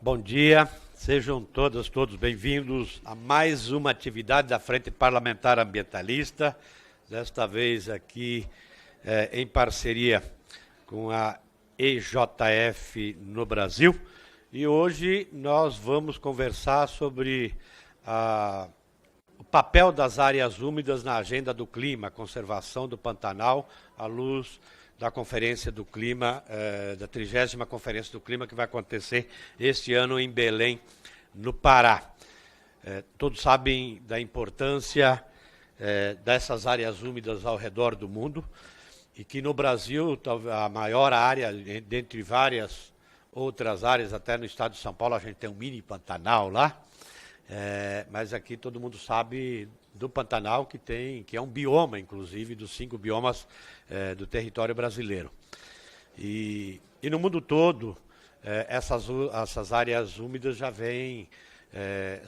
Bom dia, sejam todos bem-vindos a mais uma atividade da Frente Parlamentar Ambientalista, desta vez aqui em parceria com a EJF no Brasil. E hoje nós vamos conversar sobre o papel das áreas úmidas na agenda do clima, a conservação do Pantanal, à luz da Conferência do Clima, da 30ª Conferência do Clima, que vai acontecer este ano em Belém, no Pará. Todos sabem da importância dessas áreas úmidas ao redor do mundo, e que no Brasil, a maior área, dentre várias outras áreas, até no estado de São Paulo, a gente tem um mini Pantanal lá, mas aqui todo mundo sabe do Pantanal, que é um bioma, inclusive, dos 5 biomas do território brasileiro. E no mundo todo, essas áreas úmidas já vêm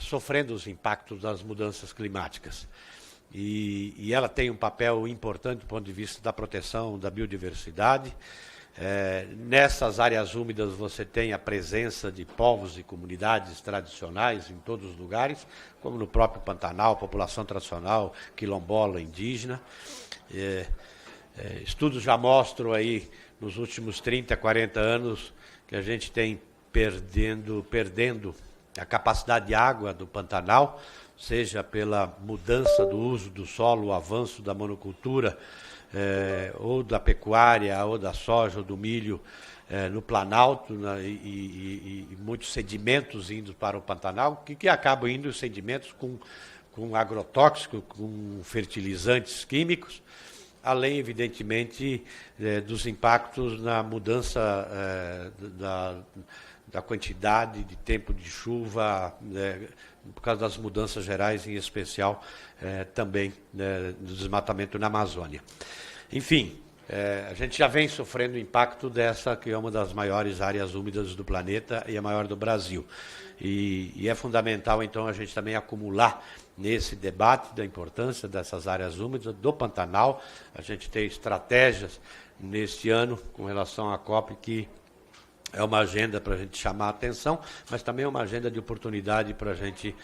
sofrendo os impactos das mudanças climáticas. E ela tem um papel importante do ponto de vista da proteção da biodiversidade. Nessas áreas úmidas você tem a presença de povos e comunidades tradicionais em todos os lugares, como no próprio Pantanal, população tradicional, quilombola, indígena. Estudos já mostram aí, nos últimos 30, 40 anos, que a gente tem perdendo a capacidade de água do Pantanal, seja pela mudança do uso do solo, o avanço da monocultura, ou da pecuária, ou da soja, ou do milho no Planalto, e muitos sedimentos indo para o Pantanal, que acabam indo os sedimentos com agrotóxicos, com fertilizantes químicos, além, evidentemente, dos impactos na mudança da quantidade de tempo de chuva, por causa das mudanças gerais, em especial também do desmatamento na Amazônia. Enfim, a gente já vem sofrendo o impacto dessa, que é uma das maiores áreas úmidas do planeta e a maior do Brasil. E é fundamental, então, a gente também acumular nesse debate da importância dessas áreas úmidas, do Pantanal. A gente tem estratégias neste ano com relação à COP, que é uma agenda para a gente chamar a atenção, mas também é uma agenda de oportunidade para a gente,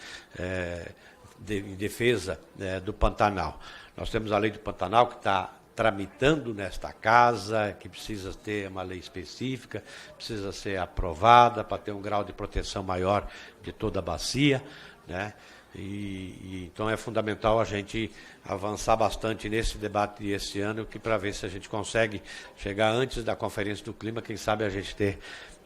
em defesa do Pantanal. Nós temos a lei do Pantanal, que está tramitando nesta casa, que precisa ter uma lei específica, precisa ser aprovada para ter um grau de proteção maior de toda a bacia, né? Então é fundamental a gente avançar bastante nesse debate desse ano, para ver se a gente consegue chegar antes da Conferência do Clima, quem sabe a gente ter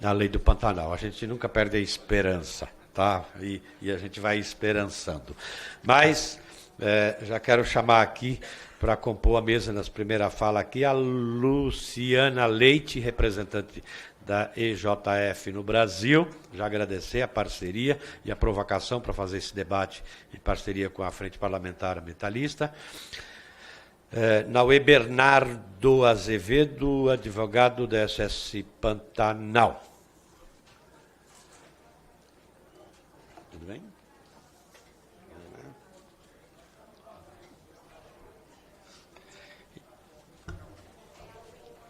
a lei do Pantanal. A gente nunca perde a esperança, tá? E a gente vai esperançando. Mas já quero chamar aqui, para compor a mesa nas primeiras falas aqui, a Luciana Leite, representante da EJF no Brasil. Já agradecer a parceria e a provocação para fazer esse debate em parceria com a Frente Parlamentar Ambientalista. Naue Bernardo Azevedo, advogado da SS Pantanal. Tudo bem?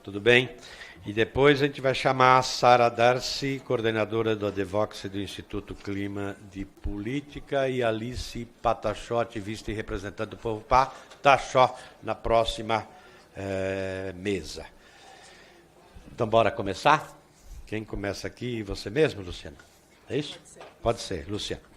Tudo bem? E depois a gente vai chamar a Sara Darcy, coordenadora do ADVOX do Instituto Clima de Política, e Alice Patachó, ativista e representante do povo Pataxó, na próxima mesa. Então, bora começar? Quem começa aqui? Você mesmo, Luciana? É isso? Pode ser, Luciana.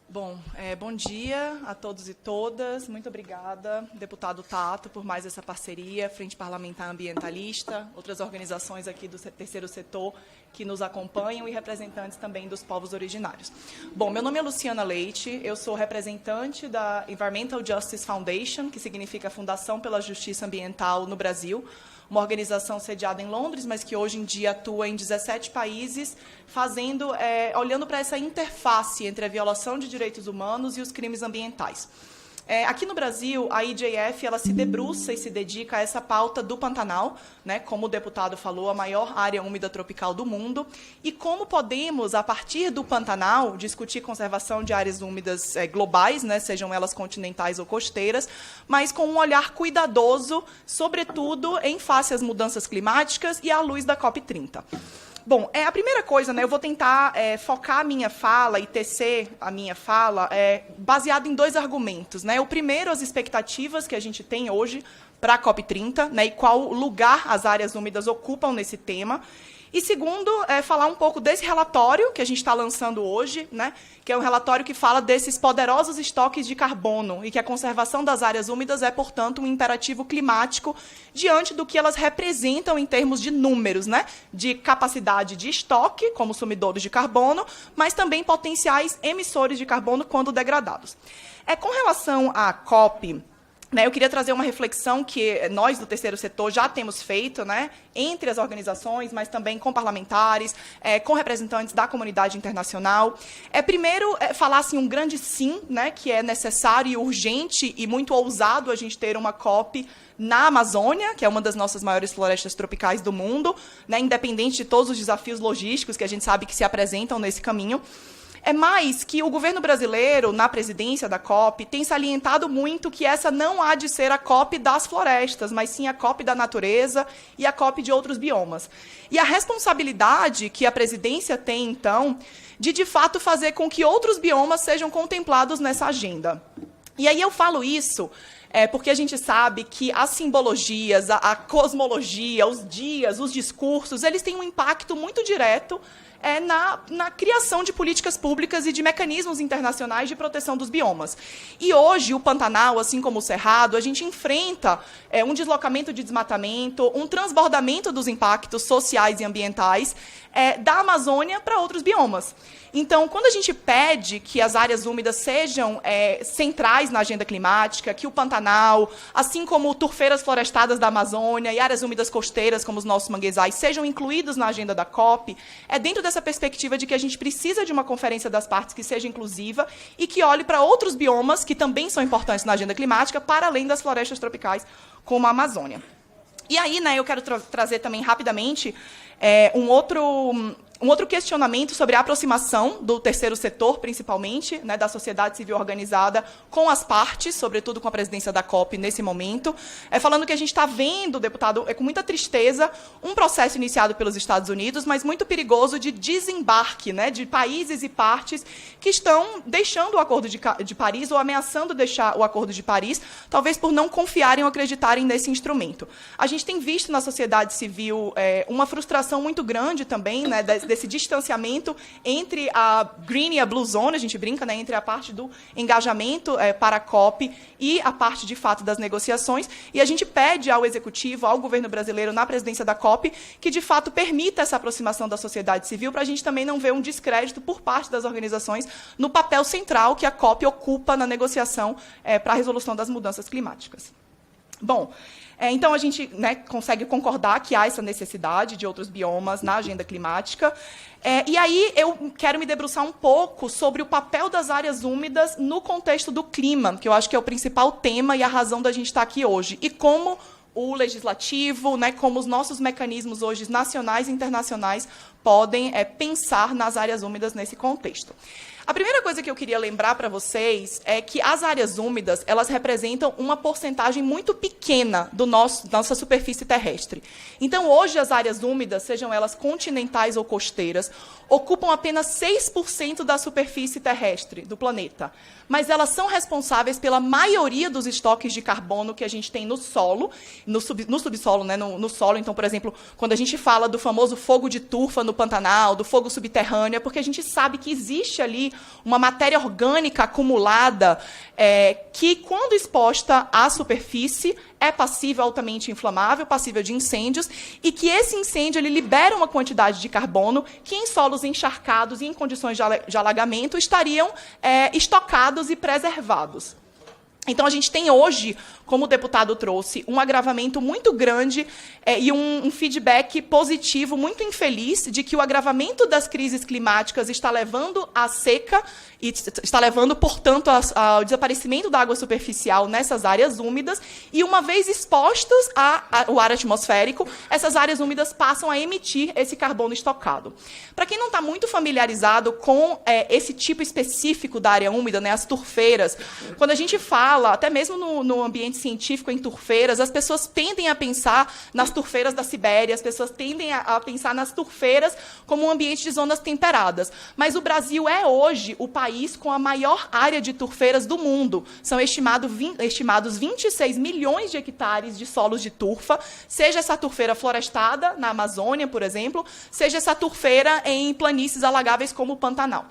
Bom, bom dia a todos e todas. Muito obrigada, deputado Tato, por mais essa parceria, Frente Parlamentar Ambientalista, outras organizações aqui do terceiro setor que nos acompanham e representantes também dos povos originários. Bom, meu nome é Luciana Leite, eu sou representante da Environmental Justice Foundation, que significa Fundação pela Justiça Ambiental no Brasil, uma organização sediada em Londres, mas que hoje em dia atua em 17 países, olhando para essa interface entre a violação de direitos humanos e os crimes ambientais. Aqui no Brasil, a EJF ela se debruça e se dedica a essa pauta do Pantanal, né, como o deputado falou, a maior área úmida tropical do mundo, e como podemos, a partir do Pantanal, discutir conservação de áreas úmidas globais, né, sejam elas continentais ou costeiras, mas com um olhar cuidadoso, sobretudo em face às mudanças climáticas e à luz da COP30. Bom, a primeira coisa, né, eu vou tentar focar a minha fala e tecer a minha fala baseado em 2 argumentos. Né? O primeiro, as expectativas que a gente tem hoje para a COP30, né, e qual lugar as áreas úmidas ocupam nesse tema. E segundo, falar um pouco desse relatório que a gente está lançando hoje, né, que é um relatório que fala desses poderosos estoques de carbono e que a conservação das áreas úmidas é, portanto, um imperativo climático diante do que elas representam em termos de números, né, de capacidade de estoque como sumidores de carbono, mas também potenciais emissores de carbono quando degradados. Com relação à COP, eu queria trazer uma reflexão que nós, do terceiro setor, já temos feito, né, entre as organizações, mas também com parlamentares, com representantes da comunidade internacional. Primeiro, falar assim, um grande sim, né, que é necessário e urgente e muito ousado a gente ter uma COP na Amazônia, que é uma das nossas maiores florestas tropicais do mundo, né, independente de todos os desafios logísticos que a gente sabe que se apresentam nesse caminho. Mais que o governo brasileiro, na presidência da COP, tem salientado muito que essa não há de ser a COP das florestas, mas sim a COP da natureza e a COP de outros biomas. E a responsabilidade que a presidência tem, então, de fato, fazer com que outros biomas sejam contemplados nessa agenda. E aí eu falo isso porque a gente sabe que as simbologias, a cosmologia, os dias, os discursos, eles têm um impacto muito direto na criação de políticas públicas e de mecanismos internacionais de proteção dos biomas. E hoje, o Pantanal, assim como o Cerrado, a gente enfrenta um deslocamento de desmatamento, um transbordamento dos impactos sociais e ambientais da Amazônia para outros biomas. Então, quando a gente pede que as áreas úmidas sejam centrais na agenda climática, que o Pantanal, assim como turfeiras florestadas da Amazônia e áreas úmidas costeiras, como os nossos manguezais, sejam incluídos na agenda da COP, dentro dessa perspectiva de que a gente precisa de uma conferência das partes que seja inclusiva e que olhe para outros biomas que também são importantes na agenda climática, para além das florestas tropicais, como a Amazônia. E aí, eu quero trazer também rapidamente um outro questionamento sobre a aproximação do terceiro setor, principalmente, da sociedade civil organizada, com as partes, sobretudo com a presidência da COP nesse momento, falando que a gente está vendo, deputado, com muita tristeza, um processo iniciado pelos Estados Unidos, mas muito perigoso de desembarque, de países e partes que estão deixando o Acordo de Paris ou ameaçando deixar o Acordo de Paris, talvez por não confiarem ou acreditarem nesse instrumento. A gente tem visto na sociedade civil uma frustração muito grande também, desse distanciamento entre a Green e a Blue Zone, a gente brinca, entre a parte do engajamento para a COP e a parte, de fato, das negociações, e a gente pede ao Executivo, ao governo brasileiro, na presidência da COP, que, de fato, permita essa aproximação da sociedade civil, para a gente também não ver um descrédito por parte das organizações no papel central que a COP ocupa na negociação para a resolução das mudanças climáticas. Bom, então a gente consegue concordar que há essa necessidade de outros biomas na agenda climática. E aí eu quero me debruçar um pouco sobre o papel das áreas úmidas no contexto do clima, que eu acho que é o principal tema e a razão da gente estar aqui hoje. E como o legislativo, como os nossos mecanismos hoje nacionais e internacionais podem pensar nas áreas úmidas nesse contexto. A primeira coisa que eu queria lembrar para vocês é que as áreas úmidas, elas representam uma porcentagem muito pequena da nossa superfície terrestre. Então, hoje, as áreas úmidas, sejam elas continentais ou costeiras, ocupam apenas 6% da superfície terrestre do planeta. Mas elas são responsáveis pela maioria dos estoques de carbono que a gente tem no solo, no subsolo, no solo. Então, por exemplo, quando a gente fala do famoso fogo de turfa no Pantanal, do fogo subterrâneo, é porque a gente sabe que existe ali uma matéria orgânica acumulada que, quando exposta à superfície, é passível, altamente inflamável, passível de incêndios, e que esse incêndio ele libera uma quantidade de carbono que, em solos encharcados e em condições de alagamento, estariam estocados e preservados. Então, a gente tem hoje, como o deputado trouxe, um agravamento muito grande e um feedback positivo muito infeliz de que o agravamento das crises climáticas está levando à seca e está levando, portanto, ao desaparecimento da água superficial nessas áreas úmidas, e uma vez expostas ao ar atmosférico, essas áreas úmidas passam a emitir esse carbono estocado. Para quem não está muito familiarizado com esse tipo específico da área úmida, as turfeiras, quando a gente fala fala, até mesmo no ambiente científico, em turfeiras, as pessoas tendem a pensar nas turfeiras da Sibéria, as pessoas tendem a pensar nas turfeiras como um ambiente de zonas temperadas. Mas o Brasil é hoje o país com a maior área de turfeiras do mundo. São estimados 26 milhões de hectares de solos de turfa, seja essa turfeira florestada, na Amazônia, por exemplo, seja essa turfeira em planícies alagáveis como o Pantanal.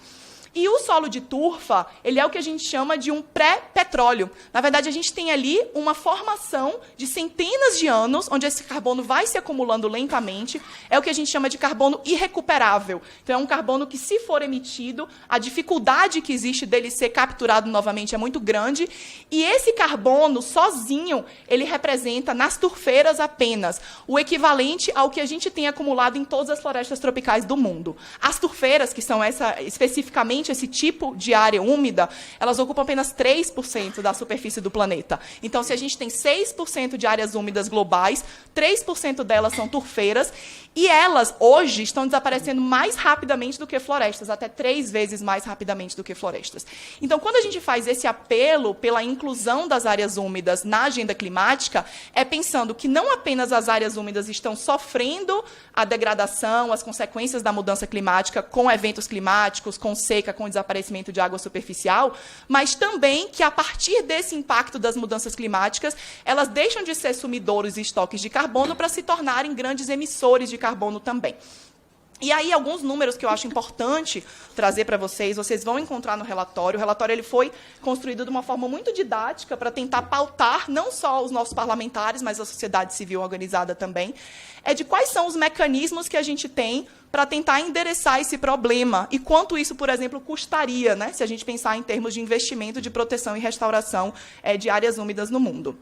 E o solo de turfa, ele é o que a gente chama de um pré-petróleo. Na verdade, a gente tem ali uma formação de centenas de anos, onde esse carbono vai se acumulando lentamente. É o que a gente chama de carbono irrecuperável. Então, é um carbono que, se for emitido, a dificuldade que existe dele ser capturado novamente é muito grande. E esse carbono, sozinho, ele representa, nas turfeiras apenas, o equivalente ao que a gente tem acumulado em todas as florestas tropicais do mundo. As turfeiras, que são especificamente esse tipo de área úmida, elas ocupam apenas 3% da superfície do planeta. Então, se a gente tem 6% de áreas úmidas globais, 3% delas são turfeiras, e elas, hoje, estão desaparecendo mais rapidamente do que florestas, até 3 vezes mais rapidamente do que florestas. Então, quando a gente faz esse apelo pela inclusão das áreas úmidas na agenda climática, é pensando que não apenas as áreas úmidas estão sofrendo a degradação, as consequências da mudança climática, com eventos climáticos, com seca, com desaparecimento de água superficial, mas também que, a partir desse impacto das mudanças climáticas, elas deixam de ser sumidouros e estoques de carbono para se tornarem grandes emissores de carbono também. E aí, alguns números que eu acho importante trazer para vocês vão encontrar no relatório. O relatório ele foi construído de uma forma muito didática para tentar pautar não só os nossos parlamentares, mas a sociedade civil organizada também, de quais são os mecanismos que a gente tem para tentar endereçar esse problema e quanto isso, por exemplo, custaria, né, se a gente pensar em termos de investimento de proteção e restauração de áreas úmidas no mundo.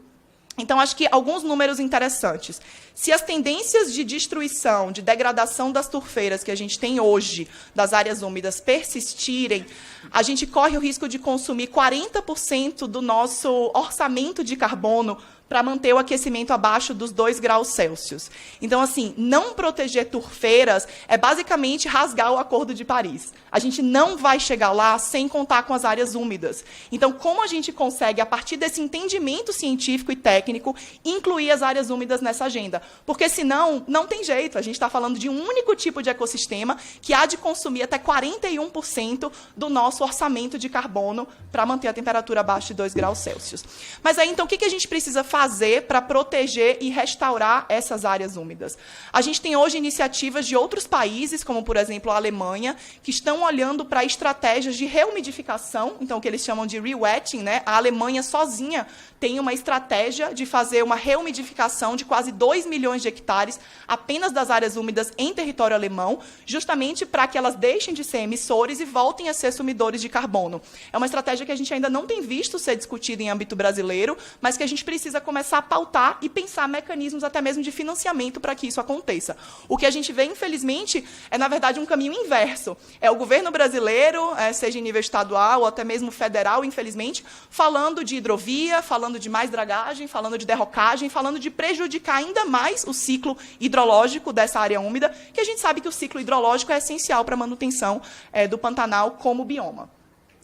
Então, acho que alguns números interessantes. Se as tendências de destruição, de degradação das turfeiras que a gente tem hoje, das áreas úmidas, persistirem, a gente corre o risco de consumir 40% do nosso orçamento de carbono para manter o aquecimento abaixo dos 2 graus Celsius. Então, assim, não proteger turfeiras é basicamente rasgar o Acordo de Paris. A gente não vai chegar lá sem contar com as áreas úmidas. Então, como a gente consegue, a partir desse entendimento científico e técnico, incluir as áreas úmidas nessa agenda? Porque, senão, não tem jeito. A gente está falando de um único tipo de ecossistema que há de consumir até 41% do nosso orçamento de carbono para manter a temperatura abaixo de 2 graus Celsius. Mas aí, então, o que a gente precisa fazer para proteger e restaurar essas áreas úmidas? A gente tem hoje iniciativas de outros países, como, por exemplo, a Alemanha, que estão olhando para estratégias de reumidificação, então, o que eles chamam de rewetting, né? A Alemanha sozinha tem uma estratégia de fazer uma reumidificação de quase 2 milhões de hectares apenas das áreas úmidas em território alemão, justamente para que elas deixem de ser emissores e voltem a ser sumidores de carbono. É uma estratégia que a gente ainda não tem visto ser discutida em âmbito brasileiro, mas que a gente precisa começar a pautar e pensar mecanismos até mesmo de financiamento para que isso aconteça. O que a gente vê, infelizmente, é, na verdade, um caminho inverso. É o governo brasileiro, seja em nível estadual ou até mesmo federal, infelizmente, falando de hidrovia, falando de mais dragagem, falando de derrocagem, falando de prejudicar ainda mais o ciclo hidrológico dessa área úmida, que a gente sabe que o ciclo hidrológico é essencial para a manutenção do Pantanal como bioma.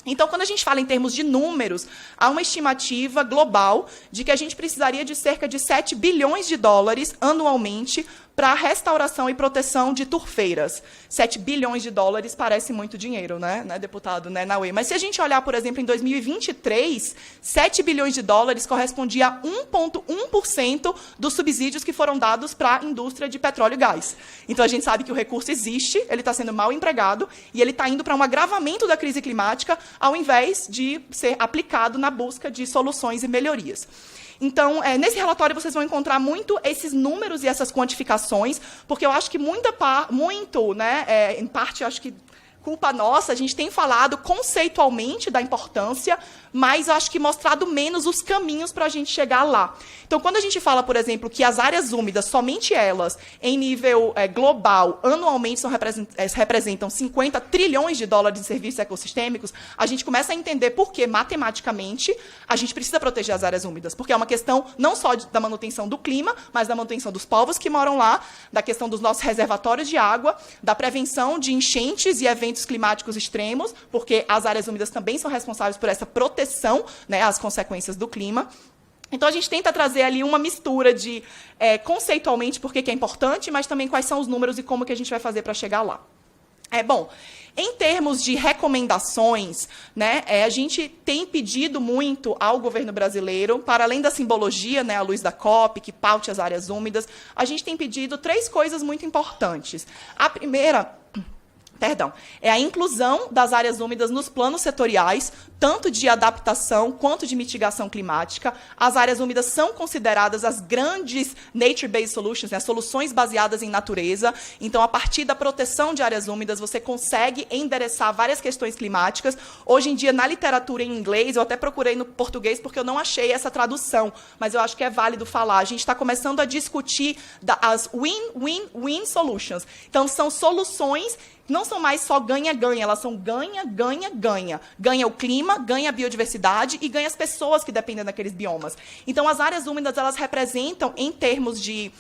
Então, quando a gente fala em termos de números, há uma estimativa global de que a gente precisaria de cerca de 7 bilhões de dólares anualmente para a restauração e proteção de turfeiras. 7 bilhões de dólares parece muito dinheiro, né, deputado, né, Naue? Mas se a gente olhar, por exemplo, em 2023, 7 bilhões de dólares correspondia a 1,1% dos subsídios que foram dados para a indústria de petróleo e gás. Então, a gente sabe que o recurso existe, ele está sendo mal empregado e ele está indo para um agravamento da crise climática, ao invés de ser aplicado na busca de soluções e melhorias. Então, nesse relatório, vocês vão encontrar muito esses números e essas quantificações, porque eu acho que em parte, eu acho que culpa nossa, a gente tem falado conceitualmente da importância, mas eu acho que mostrado menos os caminhos para a gente chegar lá. Então, quando a gente fala, por exemplo, que as áreas úmidas, somente elas, em nível global, anualmente representam 50 trilhões de dólares em serviços ecossistêmicos, a gente começa a entender por que, matematicamente, a gente precisa proteger as áreas úmidas, porque é uma questão não só da manutenção do clima, mas da manutenção dos povos que moram lá, da questão dos nossos reservatórios de água, da prevenção de enchentes e eventos eventos climáticos extremos, porque as áreas úmidas também são responsáveis por essa proteção, né, às consequências do clima. Então, a gente tenta trazer ali uma mistura de, conceitualmente, por que é importante, mas também quais são os números e como que a gente vai fazer para chegar lá. Bom, em termos de recomendações, né, a gente tem pedido muito ao governo brasileiro, para além da simbologia, né, à luz da COP, que paute as áreas úmidas, a gente tem pedido 3 coisas muito importantes. A primeira... é a inclusão das áreas úmidas nos planos setoriais, tanto de adaptação quanto de mitigação climática. As áreas úmidas são consideradas as grandes nature-based solutions, né, soluções baseadas em natureza. Então, a partir da proteção de áreas úmidas, você consegue endereçar várias questões climáticas. Hoje em dia, na literatura em inglês, eu até procurei no português porque eu não achei essa tradução, mas eu acho que é válido falar. A gente está começando a discutir as win-win-win solutions. Então, são soluções não são mais só ganha-ganha, elas são ganha-ganha-ganha. Ganha o clima, ganha a biodiversidade e ganha as pessoas que dependem daqueles biomas. Então, as áreas úmidas, elas representam, em termos de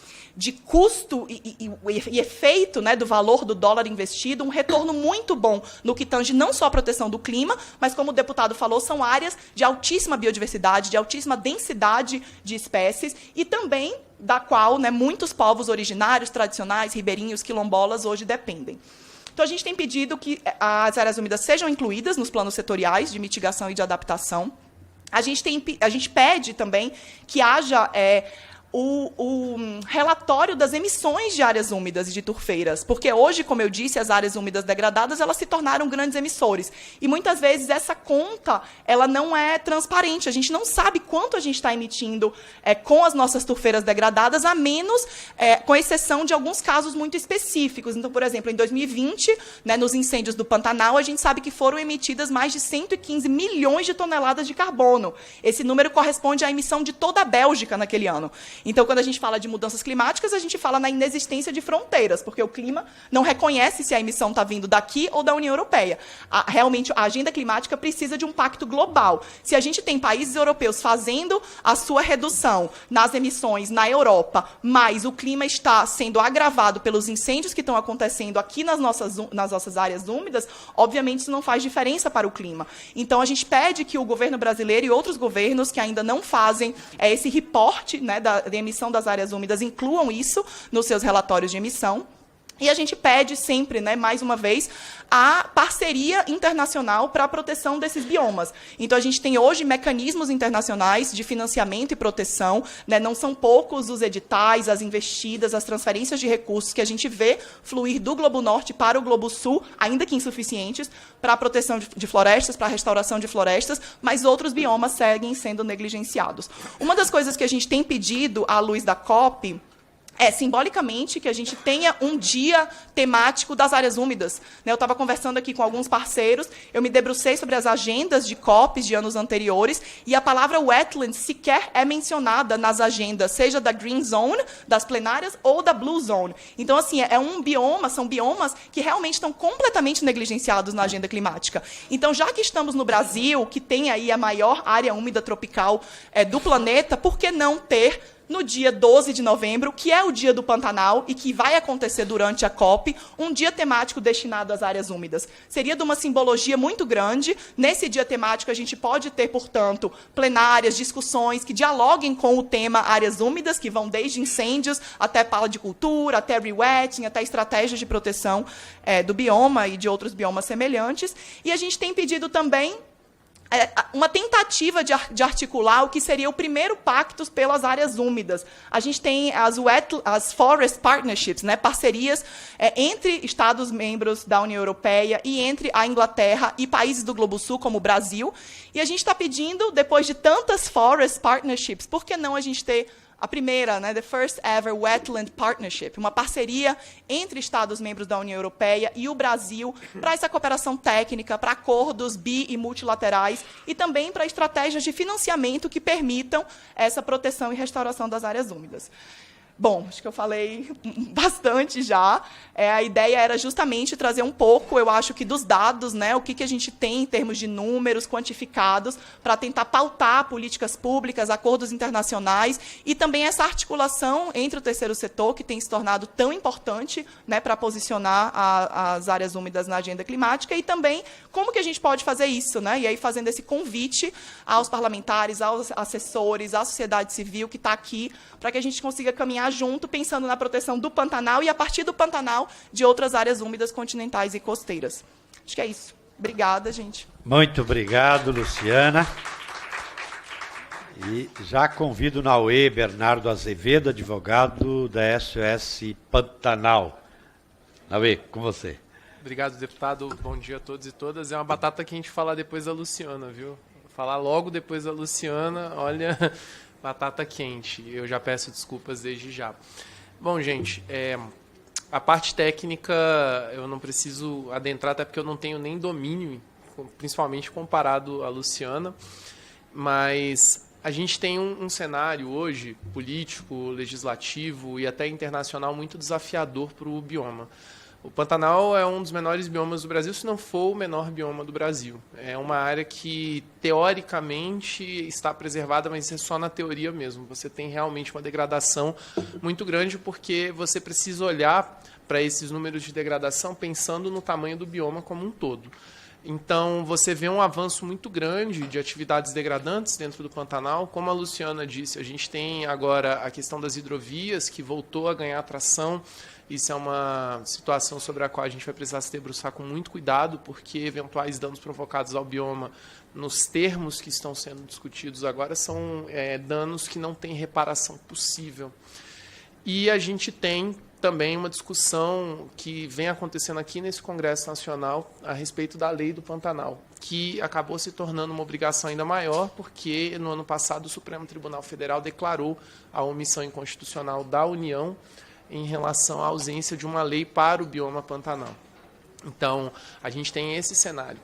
custo e efeito, né, do valor do dólar investido, um retorno muito bom no que tange não só a proteção do clima, mas, como o deputado falou, são áreas de altíssima biodiversidade, de altíssima densidade de espécies e também da qual, né, muitos povos originários, tradicionais, ribeirinhos, quilombolas, hoje dependem. Então, a gente tem pedido que as áreas úmidas sejam incluídas nos planos setoriais de mitigação e de adaptação. A gente pede também que haja o relatório das emissões de áreas úmidas e de turfeiras, porque hoje, como eu disse, as áreas úmidas degradadas, elas se tornaram grandes emissores. E, muitas vezes, essa conta ela não é transparente. A gente não sabe quanto a gente está emitindo com as nossas turfeiras degradadas, a menos, com exceção de alguns casos muito específicos. Então, por exemplo, em 2020, né, nos incêndios do Pantanal, a gente sabe que foram emitidas mais de 115 milhões de toneladas de carbono. Esse número corresponde à emissão de toda a Bélgica naquele ano. Então, quando a gente fala de mudanças climáticas, a gente fala na inexistência de fronteiras, porque o clima não reconhece se a emissão está vindo daqui ou da União Europeia. Realmente, a agenda climática precisa de um pacto global. Se a gente tem países europeus fazendo a sua redução nas emissões na Europa, mas o clima está sendo agravado pelos incêndios que estão acontecendo aqui nas nossas áreas úmidas, obviamente isso não faz diferença para o clima. Então, a gente pede que o governo brasileiro e outros governos que ainda não fazem esse reporte, né, da emissão das áreas úmidas, incluam isso nos seus relatórios de emissão. E a gente pede sempre, né, mais uma vez, a parceria internacional para a proteção desses biomas. Então, a gente tem hoje mecanismos internacionais de financiamento e proteção, né, não são poucos os editais, as investidas, as transferências de recursos que a gente vê fluir do Globo Norte para o Globo Sul, ainda que insuficientes, para a proteção de florestas, para a restauração de florestas, mas outros biomas seguem sendo negligenciados. Uma das coisas que a gente tem pedido à luz da COP simbolicamente, que a gente tenha um dia temático das áreas úmidas. Eu estava conversando aqui com alguns parceiros, eu me debrucei sobre as agendas de COPs de anos anteriores, e a palavra wetland sequer é mencionada nas agendas, seja da Green Zone, das plenárias, ou da Blue Zone. Então, assim, são biomas que realmente estão completamente negligenciados na agenda climática. Então, já que estamos no Brasil, que tem aí a maior área úmida tropical do planeta, por que não ter, no dia 12 de novembro, que é o dia do Pantanal e que vai acontecer durante a COP, um dia temático destinado às áreas úmidas? Seria de uma simbologia muito grande. Nesse dia temático, a gente pode ter, portanto, plenárias, discussões que dialoguem com o tema áreas úmidas, que vão desde incêndios até pala de cultura, até rewetting, até estratégias de proteção do bioma e de outros biomas semelhantes. E a gente tem pedido também uma tentativa de articular o que seria o primeiro pacto pelas áreas úmidas. A gente tem as Forest Partnerships, né, parcerias entre Estados-membros da União Europeia e entre a Inglaterra e países do Globo Sul, como o Brasil. E a gente está pedindo, depois de tantas Forest Partnerships, por que não a gente ter a primeira, né, the first ever wetland partnership, uma parceria entre Estados-membros da União Europeia e o Brasil para essa cooperação técnica, para acordos e multilaterais e também para estratégias de financiamento que permitam essa proteção e restauração das áreas úmidas. Bom, acho que eu falei bastante já. A ideia era justamente trazer um pouco, eu acho que dos dados, né, o que a gente tem em termos de números quantificados, para tentar pautar políticas públicas, acordos internacionais, e também essa articulação entre o terceiro setor, que tem se tornado tão importante, né, para posicionar as áreas úmidas na agenda climática, e também como que a gente pode fazer isso, né? E aí fazendo esse convite aos parlamentares, aos assessores, à sociedade civil que está aqui, para que a gente consiga caminhar junto, pensando na proteção do Pantanal e, a partir do Pantanal, de outras áreas úmidas continentais e costeiras. Acho que é isso. Obrigada, gente. Muito obrigado, Luciana. E já convido o Naue Bernardo Azevedo, advogado da SOS Pantanal. Naue, com você. Obrigado, deputado. Bom dia a todos e todas. É uma batata que a gente falar depois da Luciana, viu? Falar logo depois da Luciana, olha, batata quente. Eu já peço desculpas desde já. Bom, gente, a parte técnica eu não preciso adentrar, até porque eu não tenho nem domínio, principalmente comparado à Luciana, mas a gente tem um cenário hoje, político, legislativo e até internacional, muito desafiador para o bioma. O Pantanal é um dos menores biomas do Brasil, se não for o menor bioma do Brasil. É uma área que, teoricamente, está preservada, mas isso é só na teoria mesmo. Você tem realmente uma degradação muito grande, porque você precisa olhar para esses números de degradação pensando no tamanho do bioma como um todo. Então, você vê um avanço muito grande de atividades degradantes dentro do Pantanal. Como a Luciana disse, a gente tem agora a questão das hidrovias, que voltou a ganhar atração. Isso é uma situação sobre a qual a gente vai precisar se debruçar com muito cuidado, porque eventuais danos provocados ao bioma, nos termos que estão sendo discutidos agora, são danos que não têm reparação possível. E a gente tem também uma discussão que vem acontecendo aqui nesse Congresso Nacional a respeito da lei do Pantanal, que acabou se tornando uma obrigação ainda maior, porque no ano passado o Supremo Tribunal Federal declarou a omissão inconstitucional da União em relação à ausência de uma lei para o bioma Pantanal. Então, a gente tem esse cenário.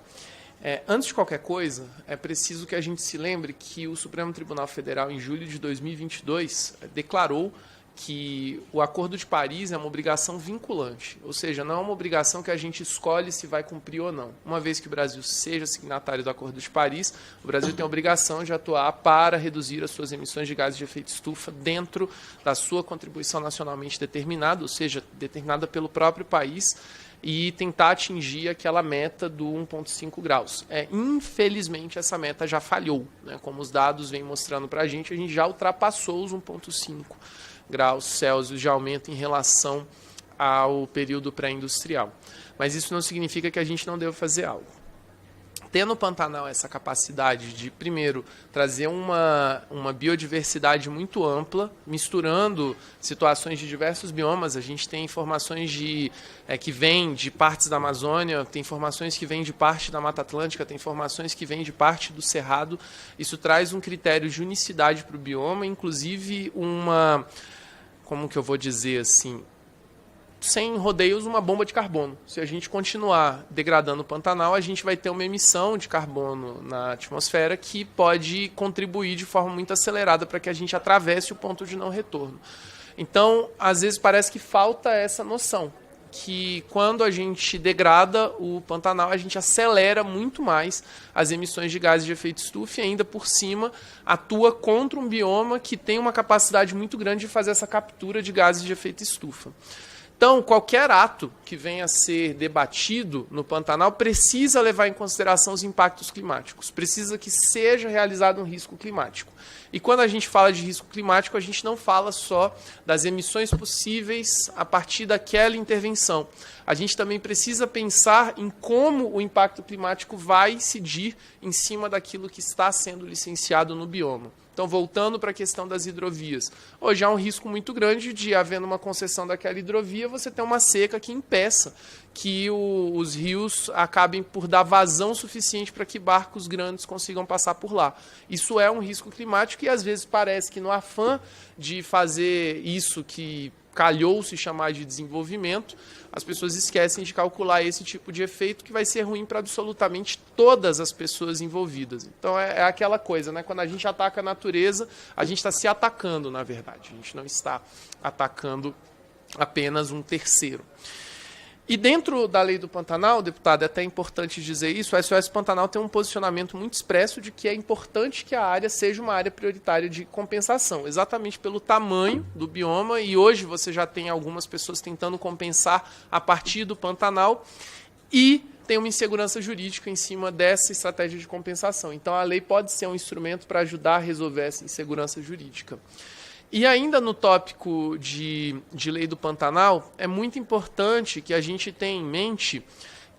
Antes de qualquer coisa, é preciso que a gente se lembre que o Supremo Tribunal Federal, em julho de 2022, declarou que o Acordo de Paris é uma obrigação vinculante, ou seja, não é uma obrigação que a gente escolhe se vai cumprir ou não. Uma vez que o Brasil seja signatário do Acordo de Paris, o Brasil tem a obrigação de atuar para reduzir as suas emissões de gases de efeito estufa dentro da sua contribuição nacionalmente determinada, ou seja, determinada pelo próprio país, e tentar atingir aquela meta do 1,5 graus. Infelizmente, essa meta já falhou, né? Como os dados vêm mostrando para a gente já ultrapassou os 1,5 graus Celsius de aumento em relação ao período pré-industrial. Mas isso não significa que a gente não deva fazer algo. Tendo o Pantanal essa capacidade de, primeiro, trazer uma biodiversidade muito ampla, misturando situações de diversos biomas, a gente tem informações que vêm de partes da Amazônia, tem informações que vêm de parte da Mata Atlântica, tem informações que vêm de parte do Cerrado. Isso traz um critério de unicidade para o bioma, inclusive como que eu vou dizer assim, sem rodeios, uma bomba de carbono. Se a gente continuar degradando o Pantanal, a gente vai ter uma emissão de carbono na atmosfera que pode contribuir de forma muito acelerada para que a gente atravesse o ponto de não retorno. Então, às vezes parece que falta essa noção, que quando a gente degrada o Pantanal, a gente acelera muito mais as emissões de gases de efeito estufa e ainda por cima atua contra um bioma que tem uma capacidade muito grande de fazer essa captura de gases de efeito estufa. Então, qualquer ato que venha a ser debatido no Pantanal precisa levar em consideração os impactos climáticos, precisa que seja realizado um risco climático. E quando a gente fala de risco climático, a gente não fala só das emissões possíveis a partir daquela intervenção. A gente também precisa pensar em como o impacto climático vai incidir em cima daquilo que está sendo licenciado no bioma. Então, voltando para a questão das hidrovias. Hoje há um risco muito grande de, havendo uma concessão daquela hidrovia, você ter uma seca que impeça que os rios acabem por dar vazão suficiente para que barcos grandes consigam passar por lá. Isso é um risco climático e, às vezes, parece que no afã de fazer isso que calhou se chamar de desenvolvimento, as pessoas esquecem de calcular esse tipo de efeito que vai ser ruim para absolutamente todas as pessoas envolvidas. Então é aquela coisa, né? Quando a gente ataca a natureza, a gente está se atacando, na verdade. A gente não está atacando apenas um terceiro. E dentro da lei do Pantanal, deputado, é até importante dizer isso, o SOS Pantanal tem um posicionamento muito expresso de que é importante que a área seja uma área prioritária de compensação, exatamente pelo tamanho do bioma, e hoje você já tem algumas pessoas tentando compensar a partir do Pantanal, e tem uma insegurança jurídica em cima dessa estratégia de compensação. Então a lei pode ser um instrumento para ajudar a resolver essa insegurança jurídica. E ainda no tópico de lei do Pantanal, é muito importante que a gente tenha em mente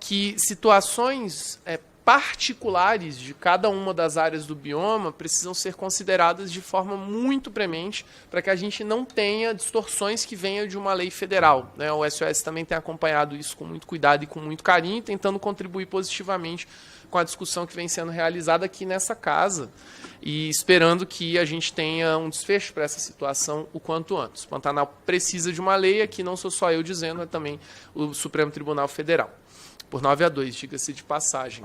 que situações particulares de cada uma das áreas do bioma precisam ser consideradas de forma muito premente para que a gente não tenha distorções que venham de uma lei federal, né? O SOS também tem acompanhado isso com muito cuidado e com muito carinho, tentando contribuir positivamente com a discussão que vem sendo realizada aqui nessa casa e esperando que a gente tenha um desfecho para essa situação o quanto antes. O Pantanal precisa de uma lei, aqui não sou só eu dizendo, é também o Supremo Tribunal Federal. Por 9-2, diga-se de passagem.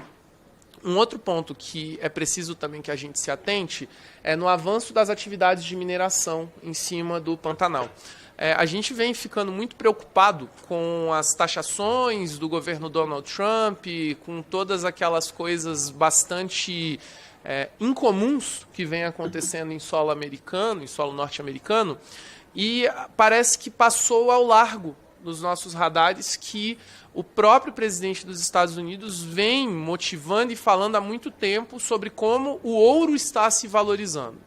Um outro ponto que é preciso também que a gente se atente é no avanço das atividades de mineração em cima do Pantanal. A gente vem ficando muito preocupado com as taxações do governo Donald Trump, com todas aquelas coisas bastante incomuns que vem acontecendo em solo americano, em solo norte-americano, e parece que passou ao largo dos nossos radares que o próprio presidente dos Estados Unidos vem motivando e falando há muito tempo sobre como o ouro está se valorizando.